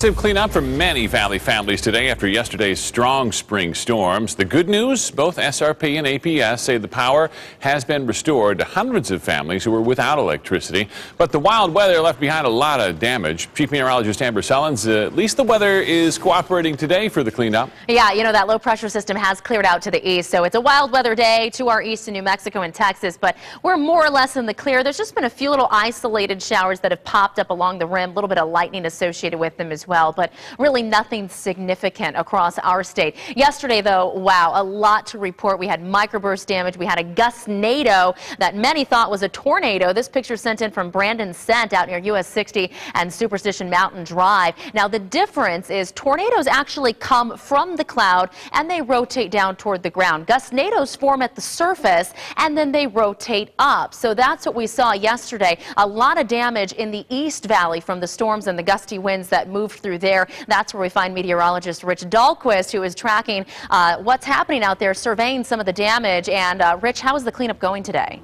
Cleanup for many Valley families today after yesterday's strong spring storms. The good news, both SRP and APS say the power has been restored to hundreds of families who were without electricity. But the wild weather left behind a lot of damage. Chief Meteorologist Amber Sellens, at least the weather is cooperating today for the cleanup. Yeah, you know, that low pressure system has cleared out to the east, so it's a wild weather day to our east in New Mexico and Texas, but we're more or less in the clear. There's just been a few little isolated showers that have popped up along the rim, a little bit of lightning associated with them as well, but really nothing significant across our state. Yesterday, though, wow, a lot to report. We had microburst damage. We had a Gustnado that many thought was a tornado. This picture sent in from Brandon Scent out near US 60 and Superstition Mountain Drive. Now, the difference is tornadoes actually come from the cloud and they rotate down toward the ground. Gustnados form at the surface and then they rotate up. So that's what we saw yesterday. A lot of damage in the East Valley from the storms and the gusty winds that moved through there. That's where we find meteorologist Rich Dahlquist, who is tracking what's happening out there, surveying some of the damage. And Rich, how is the cleanup going today?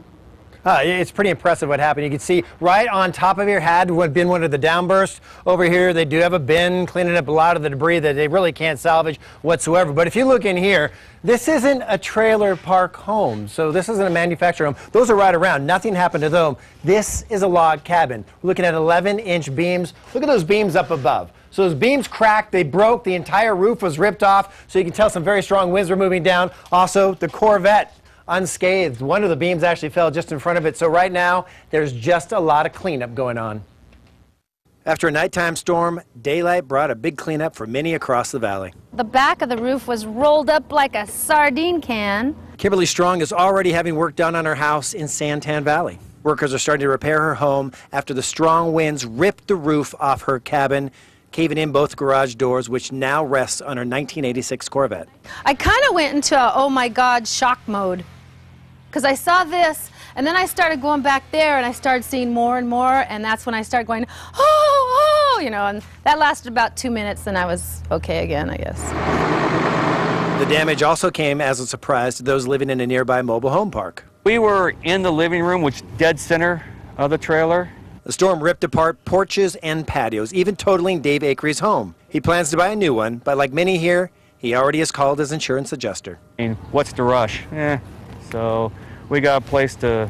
It's pretty impressive what happened. You can see right on top of here had been one of the downbursts. Over here, they do have a bin cleaning up a lot of the debris that they really can't salvage whatsoever. But if you look in here, this isn't a trailer park home. So this isn't a manufactured home. Those are right around. Nothing happened to them. This is a log cabin. We're looking at 11-inch beams. Look at those beams up above. So those beams cracked, they broke, the entire roof was ripped off. So you can tell some very strong winds were moving down. Also, the Corvette unscathed. One of the beams actually fell just in front of it. So right now, there's just a lot of cleanup going on. After a nighttime storm, daylight brought a big cleanup for many across the valley. The back of the roof was rolled up like a sardine can. Kimberly Strong is already having work done on her house in Santan Valley. Workers are starting to repair her home after the strong winds ripped the roof off her cabin, caving in both garage doors, which now rests on her 1986 Corvette. I kind of went into a, oh my God, shock mode. Because I saw this, and then I started going back there, and I started seeing more and more, and that's when I started going, oh, you know, and that lasted about 2 minutes, and I was okay again, I guess. The damage also came as a surprise to those living in a nearby mobile home park. We were in the living room, which dead center of the trailer. The storm ripped apart porches and patios, even totaling Dave Akery's home. He plans to buy a new one, but like many here, he already has called his insurance adjuster. I mean, what's the rush? So we got a place to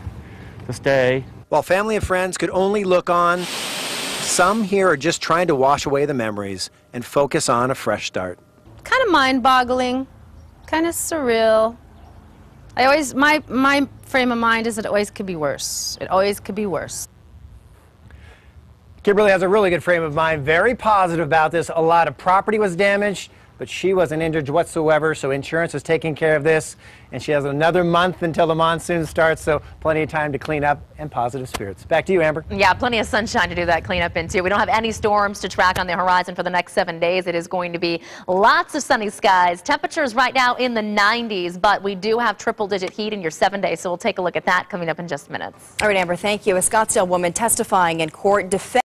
stay. While family and friends could only look on, some here are just trying to wash away the memories and focus on a fresh start. Kind of mind-boggling, kind of surreal. My frame of mind is that it always could be worse. It always could be worse. Kimberly has a really good frame of mind, very positive about this. A lot of property was damaged, but she wasn't injured whatsoever, so insurance is taking care of this. And she has another month until the monsoon starts, so plenty of time to clean up and positive spirits. Back to you, Amber. Yeah, plenty of sunshine to do that cleanup into. We don't have any storms to track on the horizon for the next 7 days. It is going to be lots of sunny skies. Temperatures right now in the 90s, but we do have triple-digit heat in your 7 days, so we'll take a look at that coming up in just minutes. All right, Amber, thank you. A Scottsdale woman testifying in court defending